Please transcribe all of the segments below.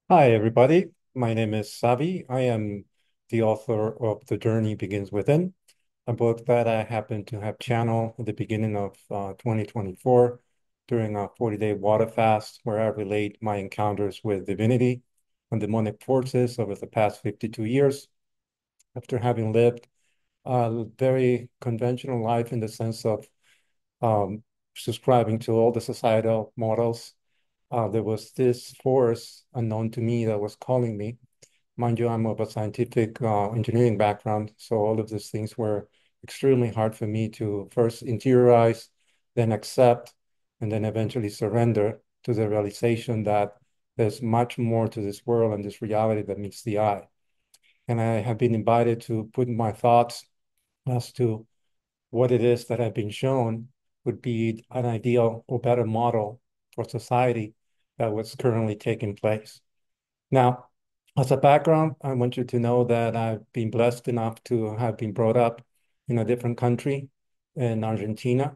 Hi, everybody. My name is Savi. I am the author of The Journey Begins Within, a book that I happened to have channeled at the beginning of 2024 during a 40-day water fast, where I relate my encounters with divinity and demonic forces over the past 52 years. After having lived a very conventional life in the sense of um, subscribing to all the societal models, there was this force unknown to me that was calling me. Mind you, I'm of a scientific engineering background, so all of these things were extremely hard for me to first interiorize, then accept, and then eventually surrender to the realization that there's much more to this world and this reality that meets the eye. And I have been invited to put my thoughts as to what it is that I've been shown would be an ideal or better model for society that was currently taking place. Now, as a background, I want you to know that I've been blessed enough to have been brought up in a different country, in Argentina,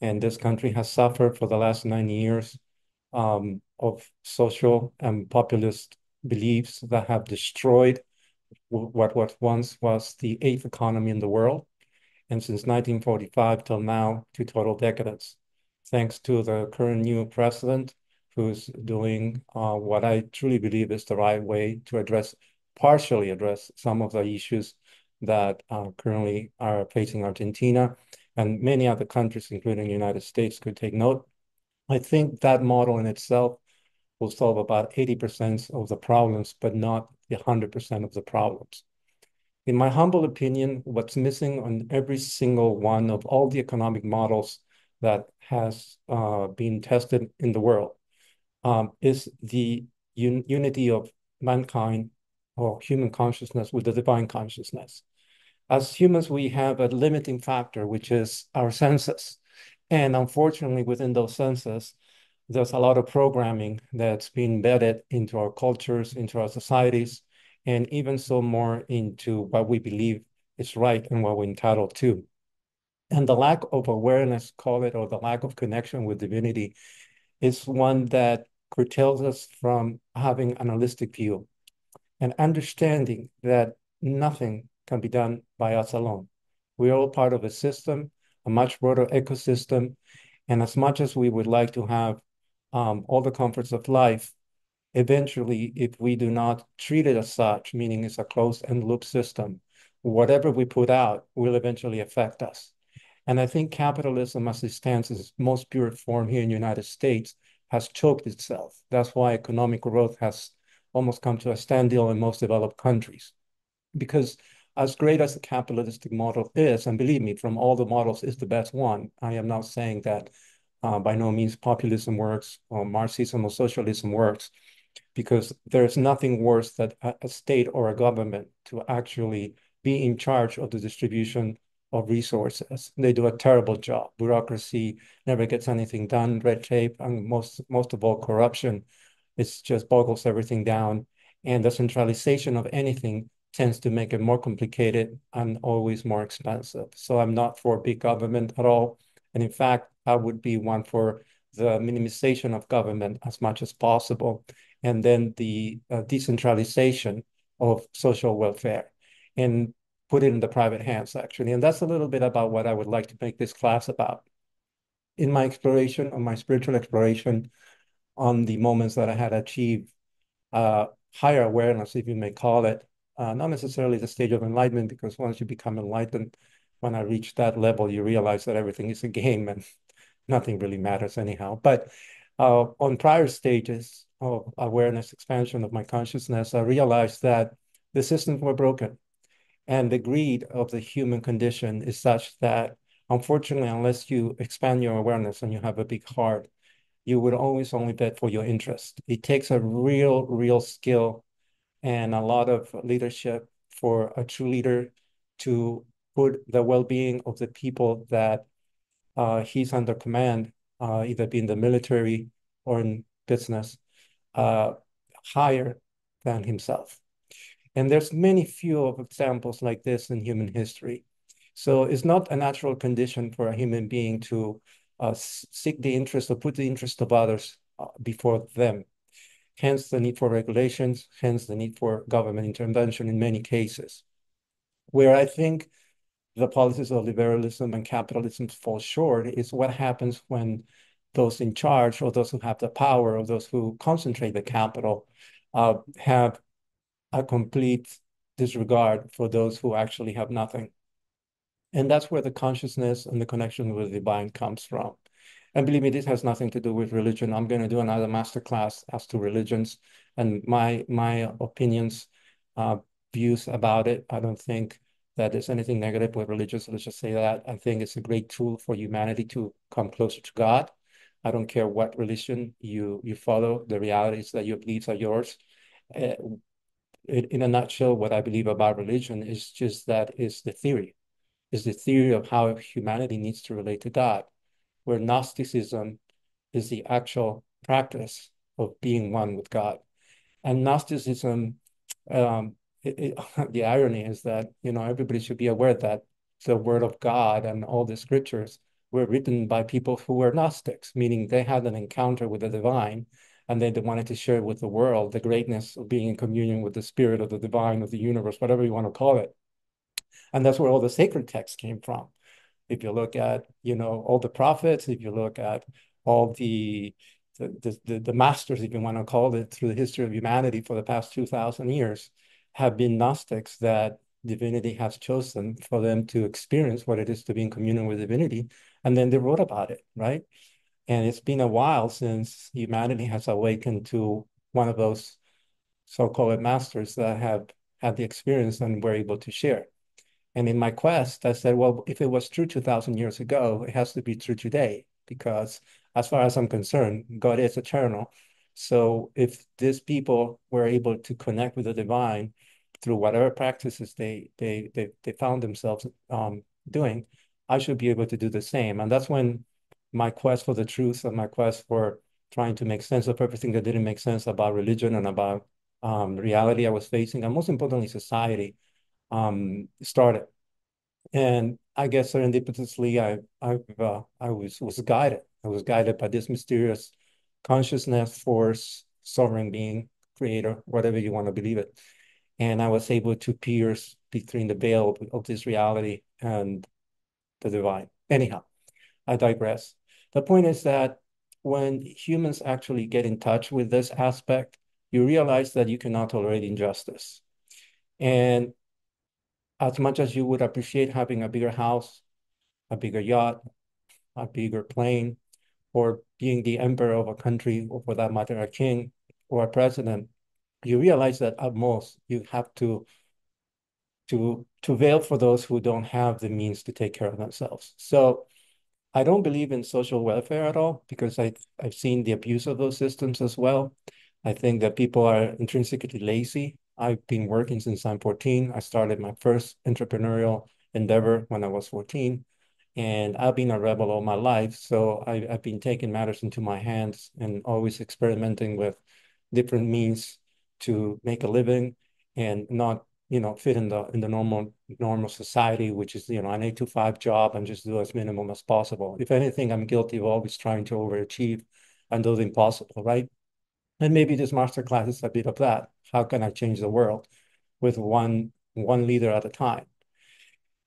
and this country has suffered for the last 9 years of social and populist beliefs that have destroyed what once was the eighth economy in the world, and since 1945 till now, to total decadence. Thanks to the current new president, who's doing what I truly believe is the right way to partially address some of the issues that currently are facing Argentina and many other countries, including the United States, could take note. I think that model in itself will solve about 80% of the problems, but not the 100% of the problems. In my humble opinion, what's missing on every single one of all the economic models that has been tested in the world is the unity of mankind or human consciousness with the divine consciousness. As humans, we have a limiting factor, which is our senses. And unfortunately, within those senses, there's a lot of programming that's been embedded into our cultures, into our societies, and even so more into what we believe is right and what we're entitled to. And the lack of awareness, call it, or the lack of connection with divinity is one that curtails us from having an holistic view and understanding that nothing can be done by us alone. We're all part of a system, a much broader ecosystem. And as much as we would like to have all the comforts of life, eventually, if we do not treat it as such, meaning it's a closed end loop system, whatever we put out will eventually affect us. And I think capitalism, as it stands in its most pure form here in the United States, has choked itself. That's why economic growth has almost come to a standstill in most developed countries. Because as great as the capitalistic model is, and believe me, from all the models, is the best one. I am not saying that by no means populism works or Marxism or socialism works, because there's nothing worse than a state or a government to actually be in charge of the distribution of resources. They do a terrible job. Bureaucracy never gets anything done, red tape, and most of all, corruption. It just boggles everything down. And the centralization of anything tends to make it more complicated and always more expensive. So I'm not for big government at all. And in fact, I would be one for the minimization of government as much as possible, and then the decentralization of social welfare and put it in the private hands, actually. And that's a little bit about what I would like to make this class about. In my exploration, on my spiritual exploration, on the moments that I had achieved higher awareness, if you may call it, not necessarily the stage of enlightenment, because once you become enlightened, when I reach that level, you realize that everything is a game and nothing really matters anyhow. But on prior stages of awareness expansion of my consciousness, I realized that the systems were broken. And the greed of the human condition is such that, unfortunately, unless you expand your awareness and you have a big heart, you would always only bet for your interest. It takes a real skill and a lot of leadership for a true leader to put the well-being of the people that he's under command, either be in the military or in business, uh, higher than himself. And there's many few of examples like this in human history. So it's not a natural condition for a human being to seek the interest or put the interest of others before them. hence the need for regulations, hence the need for government intervention in many cases. Where I think the policies of liberalism and capitalism fall short is what happens when those in charge or those who have the power or those who concentrate the capital have a complete disregard for those who actually have nothing. And that's where the consciousness and the connection with the divine comes from. And believe me, this has nothing to do with religion. I'm going to do another masterclass as to religions and my opinions, uh, views about it. I don't think that there's anything negative with religion. So let's just say that. I think it's a great tool for humanity to come closer to God. I don't care what religion you follow. The reality is that your beliefs are yours. Uh, in a nutshell, what I believe about religion is just that is the theory of how humanity needs to relate to God, where Gnosticism is the actual practice of being one with God. And Gnosticism, um, the irony is that, everybody should be aware that the word of God and all the scriptures were written by people who were Gnostics, meaning they had an encounter with the divine and they wanted to share with the world the greatness of being in communion with the spirit of the divine, of the universe, whatever you want to call it. And that's where all the sacred texts came from. If you look at, all the prophets, if you look at all the masters, if you want to call it, through the history of humanity for the past 2,000 years, have been Gnostics that divinity has chosen for them to experience what it is to be in communion with divinity. And then they wrote about it, right? And it's been a while since humanity has awakened to one of those so-called masters that have had the experience and were able to share. And in my quest, I said, well, if it was true 2,000 years ago, it has to be true today, because as far as I'm concerned, God is eternal. So if these people were able to connect with the divine through whatever practices they found themselves doing, I should be able to do the same. And that's when my quest for the truth and my quest for trying to make sense of everything that didn't make sense about religion and about reality I was facing, and most importantly, society, started. And I guess serendipitously, I was guided. I was guided by this mysterious consciousness, force, sovereign being, creator, whatever you want to believe it. And I was able to pierce between the veil of this reality and the divine. Anyhow, I digress. The point is that when humans actually get in touch with this aspect, you realize that you cannot tolerate injustice. And as much as you would appreciate having a bigger house, a bigger yacht, a bigger plane, or being the emperor of a country, or for that matter, a king or a president, you realize that at most you have to veil for those who don't have the means to take care of themselves. So I don't believe in social welfare at all, because I've seen the abuse of those systems as well. I think that people are intrinsically lazy. I've been working since I'm 14. I started my first entrepreneurial endeavor when I was 14. And I've been a rebel all my life. So I've been taking matters into my hands and always experimenting with different means to make a living and not, fit in the normal society, which is, an 8 to 5 job and just do as minimum as possible. If anything, I'm guilty of always trying to overachieve and do the impossible, right? And maybe this masterclass is a bit of that. How can I change the world with one leader at a time?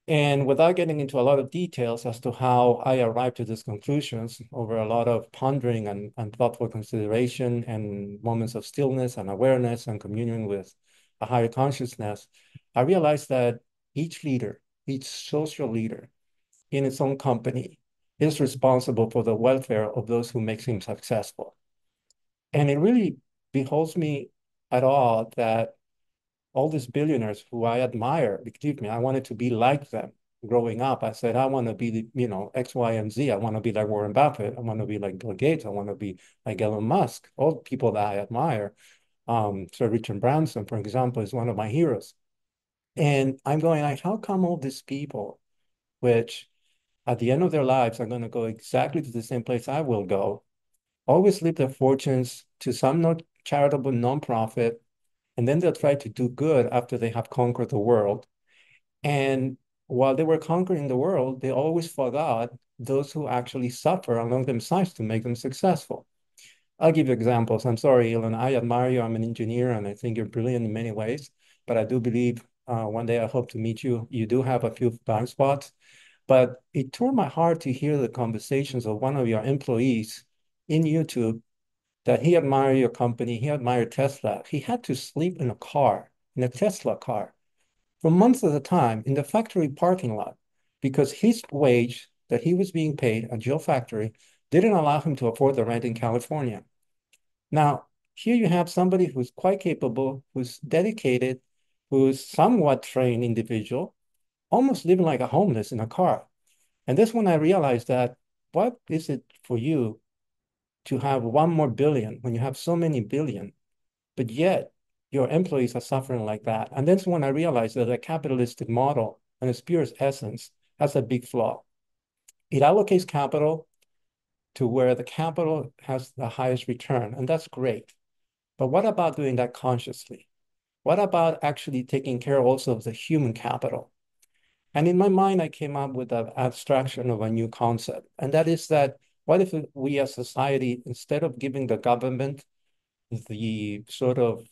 And without getting into a lot of details as to how I arrived to these conclusions over a lot of pondering and thoughtful consideration and moments of stillness and awareness and communion with a higher consciousness, I realized that each leader, each social leader in its own company is responsible for the welfare of those who makes him successful. And it really beholds me at awe that all these billionaires who I admire, believe me, I wanted to be like them growing up. I said, I want to be the, X, Y, and Z. I want to be like Warren Buffett. I want to be like Bill Gates. I want to be like Elon Musk. All people that I admire. Sir Richard Branson, for example, is one of my heroes. And I'm going like, how come all these people, which at the end of their lives are going to go exactly to the same place I will go, always leave their fortunes to some not charitable nonprofit, and then they'll try to do good after they have conquered the world. And while they were conquering the world, they always forgot those who actually suffer along themselves to make them successful. I'll give you examples. I'm sorry, Elon. I admire you. I'm an engineer, and I think you're brilliant in many ways. But I do believe one day I hope to meet you. You do have a few blind spots. But it tore my heart to hear the conversations of one of your employees in YouTube that he admired your company. He admired Tesla. He had to sleep in a car, in a Tesla car, for months at a time in the factory parking lot because his wage that he was being paid at Joe Factory didn't allow him to afford the rent in California. Now, here you have somebody who's quite capable, who's dedicated, who's somewhat trained individual, almost living like a homeless in a car. And this when I realized that what is it for you to have one more billion when you have so many billion, but yet your employees are suffering like that? And that's when I realized that a capitalistic model in its purest essence has a big flaw. It allocates capital to where the capital has the highest return, and that's great. But what about doing that consciously? What about actually taking care also of the human capital? And in my mind, I came up with an abstraction of a new concept. And that is that what if we as society, instead of giving the government the sort of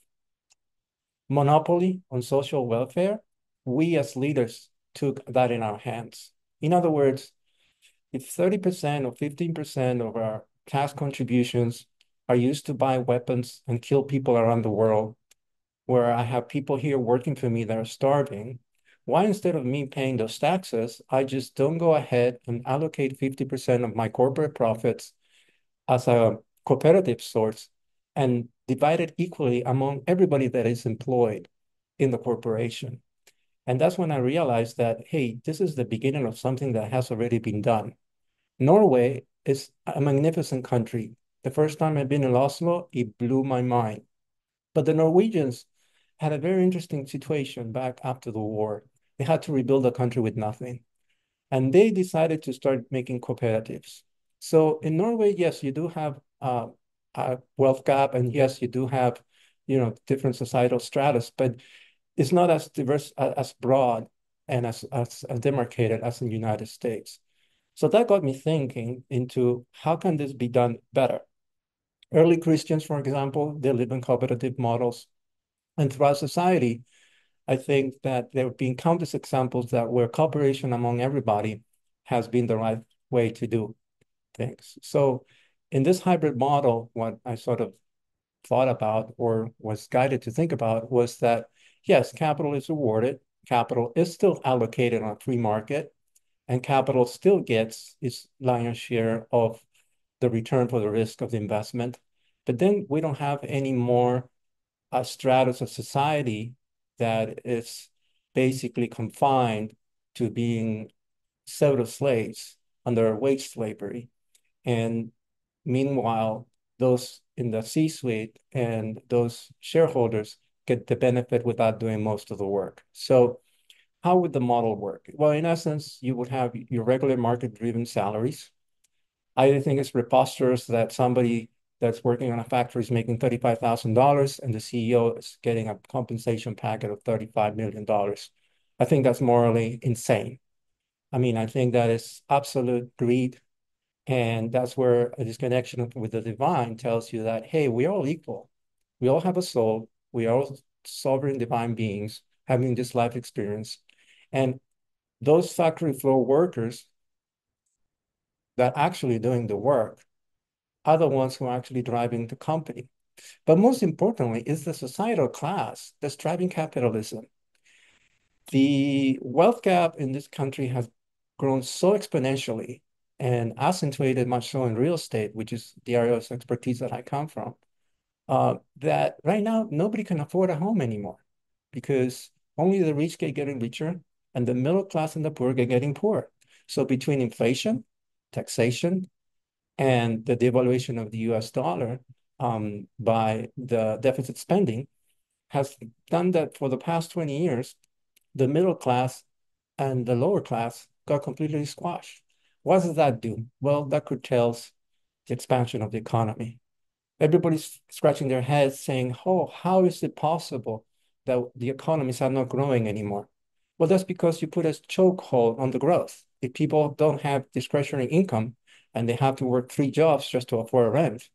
monopoly on social welfare, we as leaders took that in our hands. In other words, if 30% or 15% of our tax contributions are used to buy weapons and kill people around the world, where I have people here working for me that are starving, why instead of me paying those taxes, I just don't go ahead and allocate 50% of my corporate profits as a cooperative source and divide it equally among everybody that is employed in the corporation. And that's when I realized that, hey, this is the beginning of something that has already been done. Norway is a magnificent country. The first time I've been in Oslo, it blew my mind. But the Norwegians had a very interesting situation back after the war. They had to rebuild a country with nothing. And they decided to start making cooperatives. So in Norway, yes, you do have a wealth gap, and yes, you do have, different societal stratus, but it's not as diverse, as broad, and as demarcated as in the United States. So that got me thinking into how can this be done better? Early Christians, for example, they live in cooperative models. And throughout society, I think that there have been countless examples that where cooperation among everybody has been the right way to do things. So in this hybrid model, what I sort of thought about or was guided to think about was that, yes, capital is rewarded, capital is still allocated on a free market, and capital still gets its lion's share of the return for the risk of the investment. But then we don't have any more a stratus of society that is basically confined to being pseudo slaves under wage slavery. And meanwhile, those in the C-suite and those shareholders get the benefit without doing most of the work. So how would the model work? Well, in essence, you would have your regular market-driven salaries. I think it's preposterous that somebody that's working on a factory is making $35,000 and the CEO is getting a compensation packet of $35 million. I think that's morally insane. I mean, I think that is absolute greed. And that's where a disconnection with the divine tells you that, hey, we're all equal. We all have a soul. We are all sovereign divine beings having this life experience. And those factory floor workers that actually doing the work are the ones who are actually driving the company. But most importantly, is the societal class that's driving capitalism. The wealth gap in this country has grown so exponentially and accentuated much so in real estate, which is the area of expertise that I come from, that right now nobody can afford a home anymore because only the rich get getting richer and the middle class and the poor get getting poorer. So between inflation, taxation, and the devaluation of the US dollar by the deficit spending has done that for the past 20 years, the middle class and the lower class got completely squashed. What does that do? Well, that curtails the expansion of the economy. Everybody's scratching their heads saying, oh, how is it possible that the economies are not growing anymore? Well, that's because you put a chokehold on the growth. If people don't have discretionary income and they have to work three jobs just to afford rent,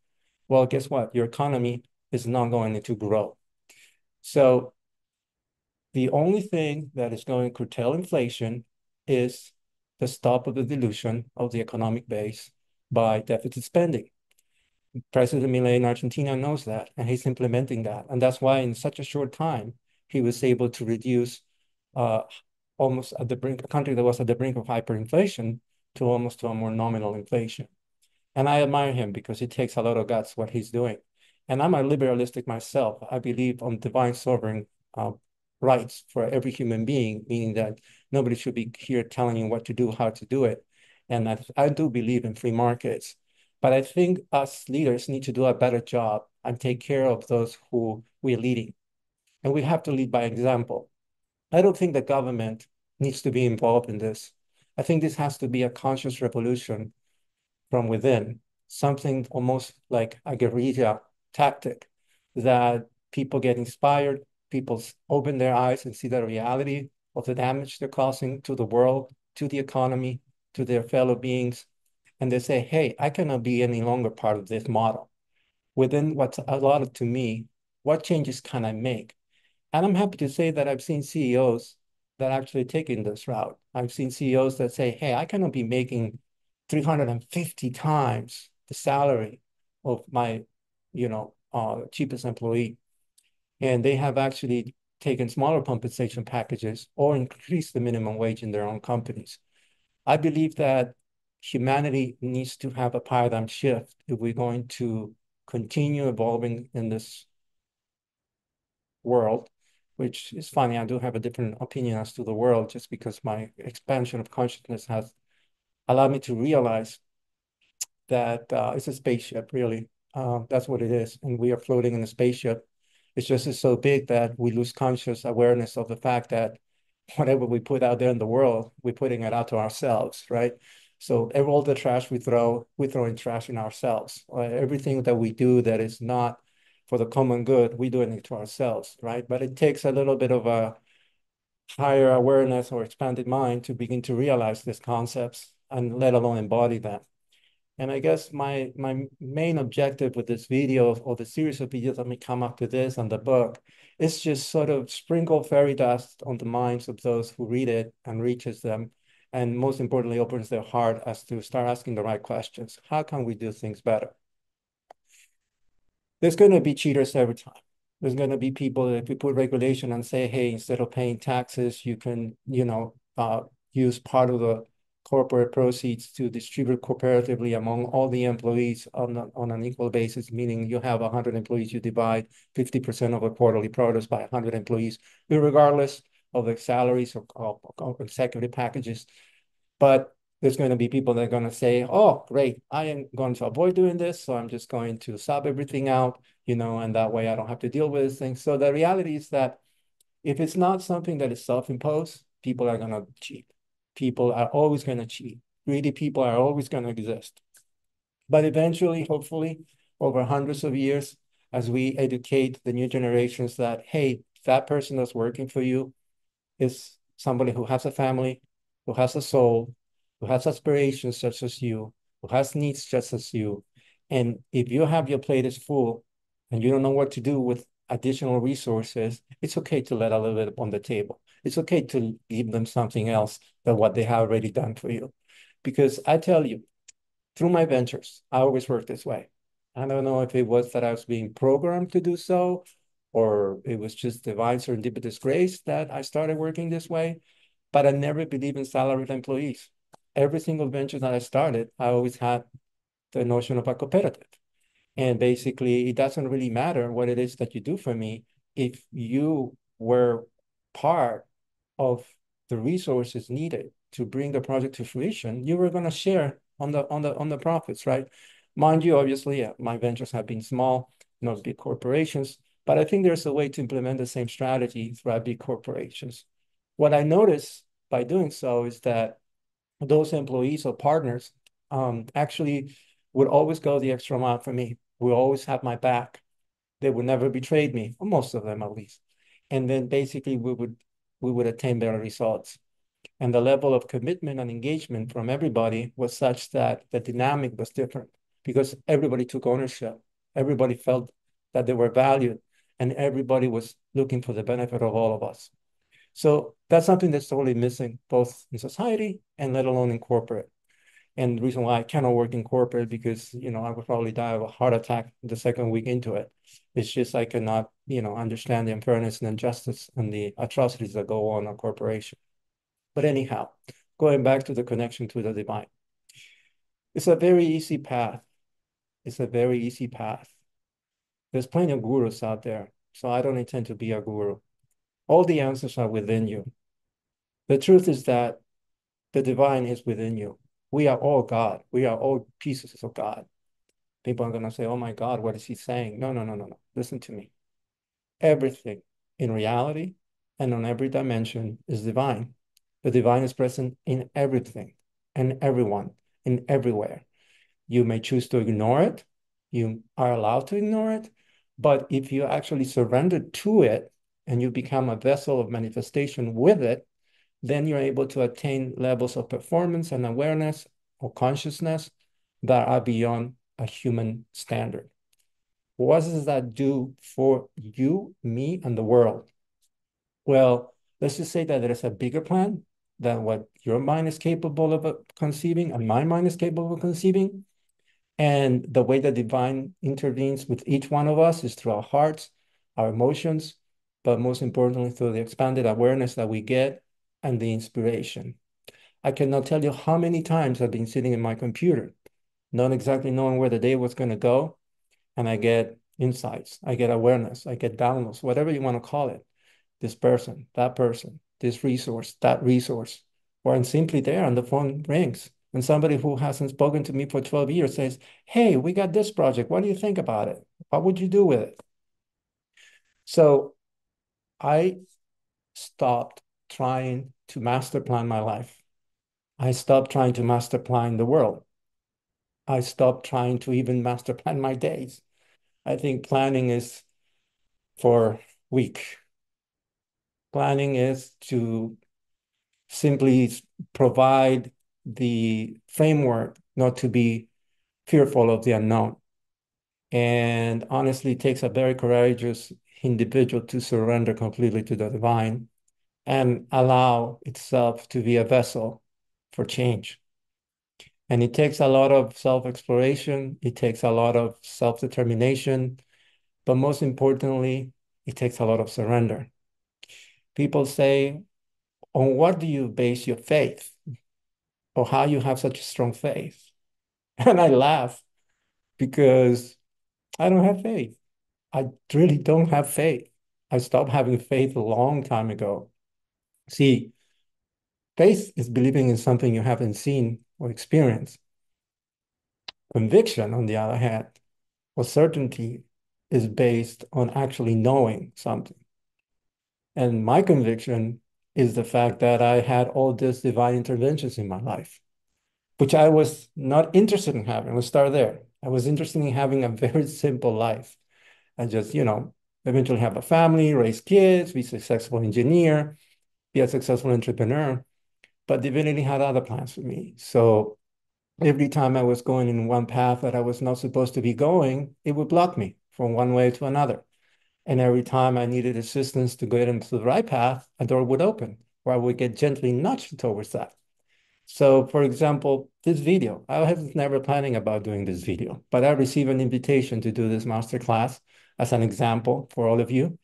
well, guess what? Your economy is not going to grow. So the only thing that is going to curtail inflation is the stop of the dilution of the economic base by deficit spending. President Milei in Argentina knows that, and he's implementing that. And that's why in such a short time, he was able to reduce uh, almost at the brink, a country that was at the brink of hyperinflation to almost to a more nominal inflation. And I admire him because it takes a lot of guts what he's doing. And I'm a liberalistic myself. I believe on divine sovereign uh, rights for every human being, meaning that nobody should be here telling you what to do, how to do it. And I do believe in free markets. But I think us leaders need to do a better job and take care of those who we're leading. And we have to lead by example. I don't think the government needs to be involved in this. I think this has to be a conscious revolution from within, something almost like a guerrilla tactic that people get inspired, people open their eyes and see the reality of the damage they're causing to the world, to the economy, to their fellow beings. And they say, hey, I cannot be any longer part of this model. Within what's allotted to me, what changes can I make? And I'm happy to say that I've seen CEOs that actually taking this route. I've seen CEOs that say, hey, I cannot be making 350 times the salary of my, cheapest employee. And they have actually taken smaller compensation packages or increased the minimum wage in their own companies. I believe that humanity needs to have a paradigm shift if we're going to continue evolving in this world, which is funny. I do have a different opinion as to the world just because my expansion of consciousness has allowed me to realize that it's a spaceship, really. That's what it is. And we are floating in a spaceship. It's just it's so big that we lose conscious awareness of the fact that whatever we put out there in the world, we're putting it out to ourselves, right? So all the trash we throw in trash in ourselves. Everything that we do that is not for the common good, we're doing it to ourselves, right? But it takes a little bit of a higher awareness or expanded mind to begin to realize these concepts and let alone embody them. And I guess my main objective with this video or the series of videos that may come after this and the book is just sort of sprinkle fairy dust on the minds of those who read it and reaches them. And most importantly, opens their heart as to start asking the right questions. How can we do things better? There's going to be cheaters every time. There's going to be people, if you put regulation and say, hey, instead of paying taxes, you can, use part of the corporate proceeds to distribute cooperatively among all the employees on an equal basis, meaning you have 100 employees, you divide 50% of the quarterly produce by 100 employees, regardless of the salaries or executive packages. But there's going to be people that are going to say, oh, great, I am going to avoid doing this. So I'm just going to sub everything out, and that way I don't have to deal with this thing. So the reality is that if it's not something that is self-imposed, people are going to cheat. People are always going to cheat. Greedy people are always going to exist. But eventually, hopefully, over hundreds of years, as we educate the new generations that, hey, that person that's working for you is somebody who has a family, who has a soul, who has aspirations such as you, who has needs just as you. And if you have your plate is full and you don't know what to do with additional resources, it's okay to let a little bit on the table. It's okay to give them something else than what they have already done for you. Because I tell you, through my ventures, I always work this way. I don't know if it was that I was being programmed to do so, or it was just divine serendipitous grace that I started working this way, but I never believed in salaried employees. Every single venture that I started, I always had the notion of a cooperative. And basically, it doesn't really matter what it is that you do for me if you were part of the resources needed to bring the project to fruition, you were going to share on the profits, right? Mind you, obviously, yeah, my ventures have been small, not big corporations, but I think there's a way to implement the same strategy throughout big corporations. What I noticed by doing so is that those employees or partners actually would always go the extra mile for me, would always have my back. They would never betrayed me, or most of them at least. And then basically we would attain better results. And the level of commitment and engagement from everybody was such that the dynamic was different because everybody took ownership. Everybody felt that they were valued, and everybody was looking for the benefit of all of us. So that's something that's totally missing, both in society and let alone in corporate. And the reason why I cannot work in corporate, because, I would probably die of a heart attack the second week into it. It's just I cannot, understand the unfairness and injustice and the atrocities that go on a corporation. But anyhow, going back to the connection to the divine, it's a very easy path. It's a very easy path. There's plenty of gurus out there, so I don't intend to be a guru. All the answers are within you. The truth is that the divine is within you. We are all God. We are all pieces of God. People are going to say, oh my God, what is he saying? No, no, no, no, no. Listen to me. Everything in reality and on every dimension is divine. The divine is present in everything and everyone, in everywhere. You may choose to ignore it. You are allowed to ignore it. But if you actually surrender to it and you become a vessel of manifestation with it, then you're able to attain levels of performance and awareness or consciousness that are beyond a human standard. What does that do for you, me, and the world? Well, let's just say that there is a bigger plan than what your mind is capable of conceiving and my mind is capable of conceiving. And the way the divine intervenes with each one of us is through our hearts, our emotions, but most importantly, through the expanded awareness that we get and the inspiration. I cannot tell you how many times I've been sitting in my computer, not exactly knowing where the day was going to go, and I get insights, I get awareness, I get downloads, whatever you want to call it. This person, this resource, that resource, or I'm simply there and the phone rings. And somebody who hasn't spoken to me for 12 years says, hey, we got this project. What do you think about it? What would you do with it? So I stopped trying to master plan my life. I stopped trying to master plan the world. I stopped trying to even master plan my days. I think planning is for weak. Planning is to simply provide the framework not to be fearful of the unknown. And honestly, it takes a very courageous individual to surrender completely to the divine and allow itself to be a vessel for change. And it takes a lot of self-exploration. It takes a lot of self-determination. But most importantly, it takes a lot of surrender. People say, on what do you base your faith? Or how you have such a strong faith? And I laugh because I don't have faith. I really don't have faith. I stopped having faith a long time ago. See, faith is believing in something you haven't seen or experienced. Conviction, on the other hand, or certainty, is based on actually knowing something. And my conviction is the fact that I had all these divine interventions in my life, which I was not interested in having. Let's start there. I was interested in having a very simple life and just, eventually have a family, raise kids, be a successful engineer, be a successful entrepreneur. But divinity had other plans for me. So every time I was going in one path that I was not supposed to be going, it would block me from one way to another. And every time I needed assistance to get into the right path, a door would open, or I would get gently nudged towards that. So, for example, this video, I was never planning about doing this video, but I received an invitation to do this masterclass as an example for all of you.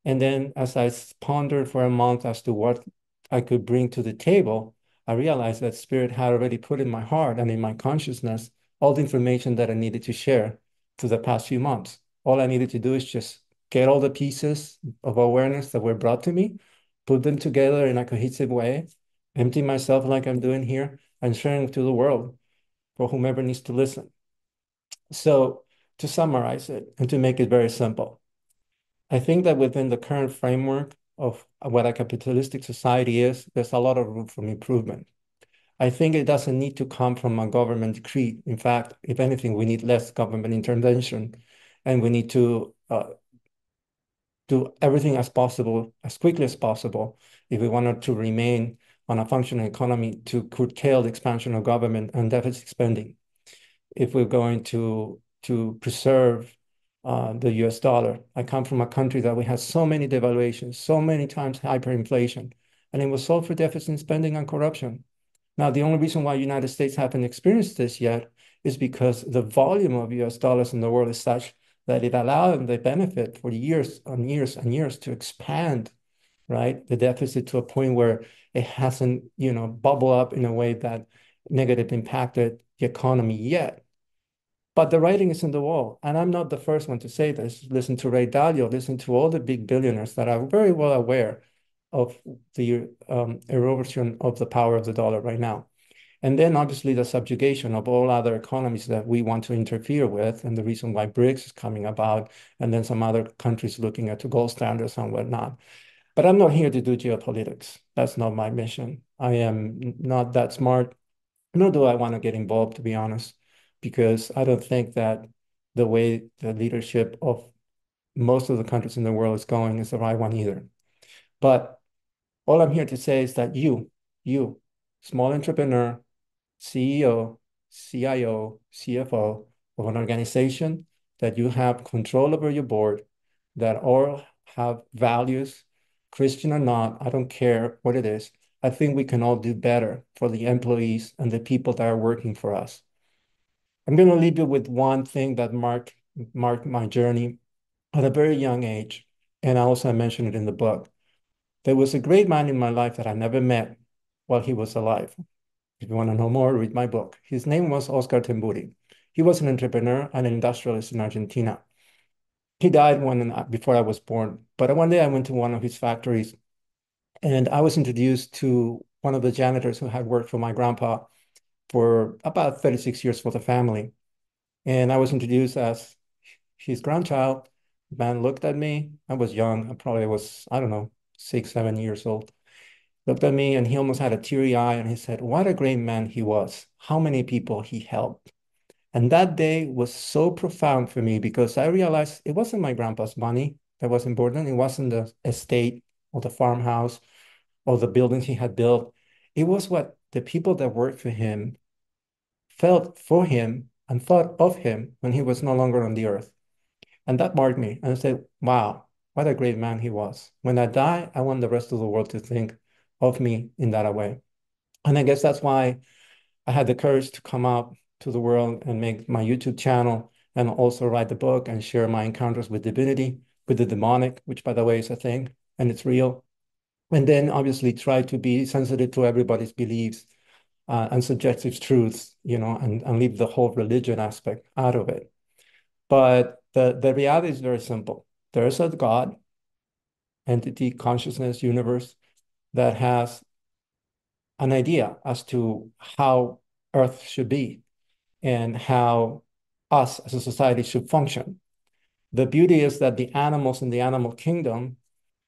And then as I pondered for a month as to what I could bring to the table, I realized that Spirit had already put in my heart and in my consciousness all the information that I needed to share to the past few months. All I needed to do is just get all the pieces of awareness that were brought to me, put them together in a cohesive way, empty myself like I'm doing here, and sharing to the world for whomever needs to listen. So to summarize it and to make it very simple, I think that within the current framework of what a capitalistic society is, there's a lot of room for improvement. I think it doesn't need to come from a government decree. In fact, if anything, we need less government intervention, and we need to do everything as possible, as quickly as possible, if we wanted to remain on a functioning economy, to curtail the expansion of government and deficit spending. If we're going to preserve the US dollar. I come from a country that we had so many devaluations, so many times hyperinflation, and it was solved for deficit spending and corruption. Now, the only reason why United States haven't experienced this yet is because the volume of US dollars in the world is such that it allowed them the benefit for years and years and years to expand, right, the deficit to a point where it hasn't, bubble up in a way that negatively impacted the economy yet. But the writing is in the wall. And I'm not the first one to say this. Listen to Ray Dalio, listen to all the big billionaires that are very well aware of the erosion of the power of the dollar right now. And then obviously the subjugation of all other economies that we want to interfere with, and the reason why BRICS is coming about, and then some other countries looking at the gold standards and whatnot. But I'm not here to do geopolitics. That's not my mission. I am not that smart, nor do I want to get involved, to be honest, because I don't think that the way the leadership of most of the countries in the world is going is the right one either. But all I'm here to say is that you, small entrepreneur, CEO, CIO, CFO of an organization, that you have control over your board, that all have values, Christian or not, I don't care what it is. I think we can all do better for the employees and the people that are working for us. I'm going to leave you with one thing that marked my journey at a very young age, and I also mentioned it in the book. There was a great man in my life that I never met while he was alive. If you want to know more, read my book. His name was Oscar Temburi. He was an entrepreneur and an industrialist in Argentina. He died before I was born. But one day I went to one of his factories and I was introduced to one of the janitors who had worked for my grandpa for about 36 years for the family. And I was introduced as his grandchild. The man looked at me. I was young. I probably was, I don't know, 6, 7 years old. Looked at me and he almost had a teary eye and he said, what a great man he was. How many people he helped. And that day was so profound for me because I realized it wasn't my grandpa's money that was important. It wasn't the estate or the farmhouse or the buildings he had built. It was what the people that worked for him felt for him and thought of him when he was no longer on the earth. And that marked me. And I said, wow, what a great man he was. When I die, I want the rest of the world to think of me in that way. And I guess that's why I had the courage to come out to the world and make my YouTube channel and also write the book and share my encounters with divinity, with the demonic, which by the way is a thing and it's real. And then obviously try to be sensitive to everybody's beliefs and subjective truths, and leave the whole religion aspect out of it. But the reality is very simple. There is a God, entity, consciousness, universe that has an idea as to how Earth should be and how us as a society should function. The beauty is that the animals in the animal kingdom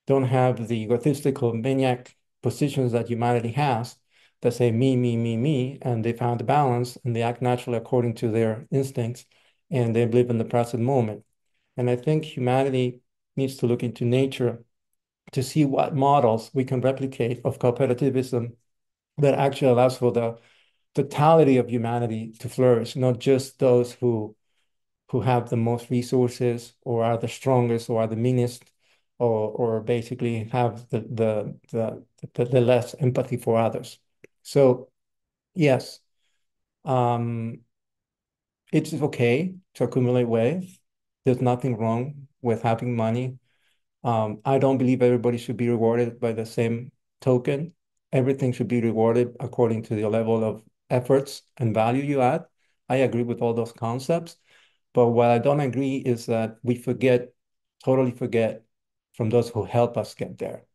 don't have the egotistical maniac positions that humanity has that say me, and they found the balance and they act naturally according to their instincts and they live in the present moment. And I think humanity needs to look into nature to see what models we can replicate of cooperativism that actually allows for the totality of humanity to flourish, not just those who have the most resources or are the strongest or are the meanest or basically have the less empathy for others. So yes, um, it's okay to accumulate wealth. There's nothing wrong with having money. I don't believe everybody should be rewarded by the same token. Everything should be rewarded according to the level of efforts and value you add. I agree with all those concepts. But what I don't agree is that we totally forget from those who help us get there.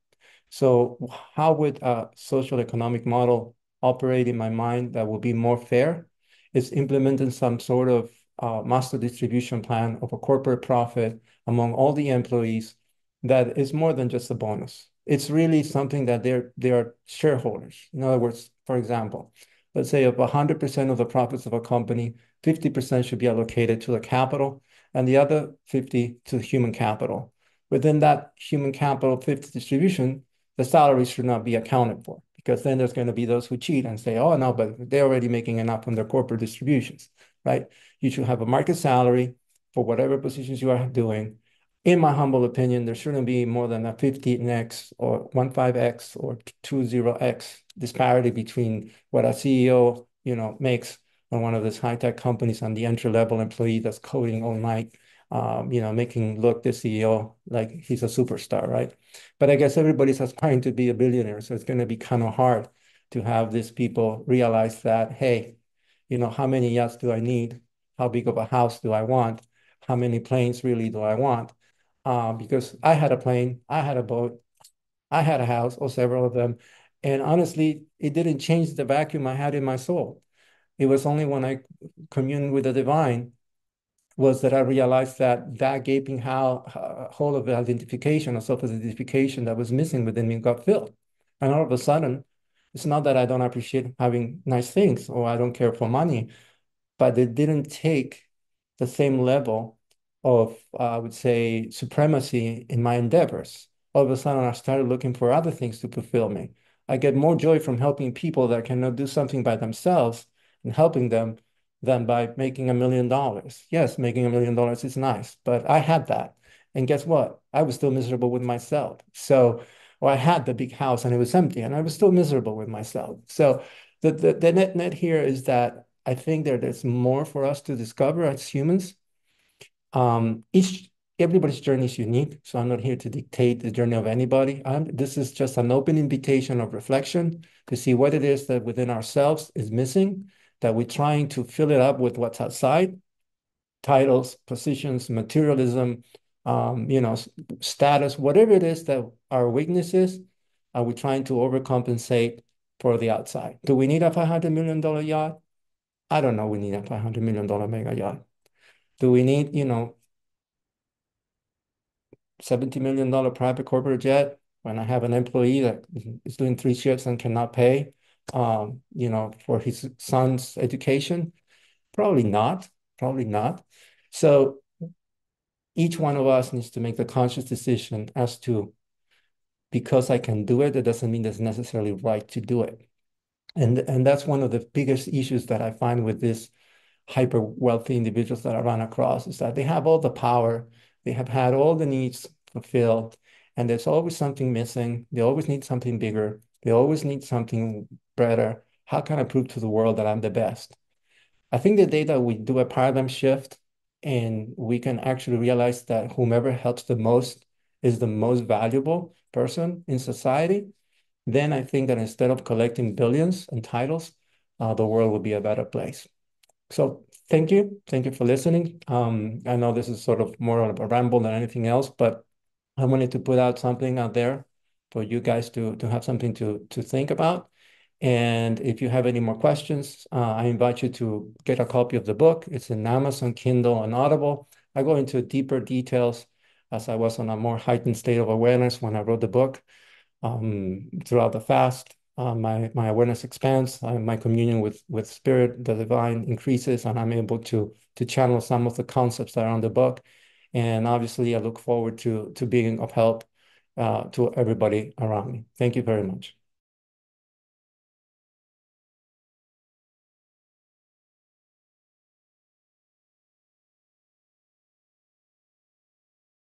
So how would a social economic model operate in my mind that will be more fair? Is implementing some sort of master distribution plan of a corporate profit among all the employees that is more than just a bonus. It's really something that they are shareholders. In other words, for example, let's say of 100% of the profits of a company, 50% should be allocated to the capital and the other 50 to the human capital. Within that human capital 50 distribution, the salaries should not be accounted for because then there's going to be those who cheat and say, oh, no, but they're already making enough on their corporate distributions, right? You should have a market salary for whatever positions you are doing. In my humble opinion, there shouldn't be more than a 15x or 15x or 20x disparity between what a CEO, makes on one of these high-tech companies and the entry-level employee that's coding all night, making look the CEO like he's a superstar, right? But I guess everybody's aspiring to be a billionaire, so it's going to be kind of hard to have these people realize that, hey, how many yachts do I need? How big of a house do I want? How many planes really do I want? Because I had a plane, I had a boat, I had a house, or several of them. And honestly, it didn't change the vacuum I had in my soul. It was only when I communed with the divine was that I realized that that gaping hole of identification or self-identification that was missing within me got filled. And all of a sudden, it's not that I don't appreciate having nice things or I don't care for money, but it didn't take the same level of, I would say, supremacy in my endeavors. All of a sudden, I started looking for other things to fulfill me. I get more joy from helping people that cannot do something by themselves and helping them than by making $1 million. Yes, making $1 million is nice, but I had that. And guess what? I was still miserable with myself. So, or I had the big house and it was empty and I was still miserable with myself. So the net here is that I think there's more for us to discover as humans. Each Everybody's journey is unique, so I'm not here to dictate the journey of anybody. This is just an open invitation of reflection to see what it is that within ourselves is missing, that we're trying to fill it up with what's outside, titles, positions, materialism, status, whatever it is that our weakness is, are we trying to overcompensate for the outside? Do we need a $500 million yacht? I don't know. We need a $500 million mega yacht. Do we need, $70 million private corporate jet when I have an employee that is doing 3 shifts and cannot pay, for his son's education? Probably not. Probably not. So each one of us needs to make the conscious decision as to, because I can do it, it doesn't mean it's necessarily right to do it. And that's one of the biggest issues that I find with this hyper wealthy individuals that I run across, is that they have all the power, they have had all the needs fulfilled, and there's always something missing. They always need something bigger. They always need something better. How can I prove to the world that I'm the best? I think the day that we do a paradigm shift and we can actually realize that whomever helps the most is the most valuable person in society, then I think that instead of collecting billions and titles, the world will be a better place. So thank you. Thank you for listening. I know this is sort of more of a ramble than anything else, but I wanted to put out something out there for you guys to have something to think about. And if you have any more questions, I invite you to get a copy of the book. It's in Amazon, Kindle, and Audible. I go into deeper details as I was on a more heightened state of awareness when I wrote the book. Throughout the fast, my awareness expands, my communion with spirit, the divine increases, and I'm able to channel some of the concepts that are on the book. And obviously, I look forward to being of help to everybody around me. Thank you very much.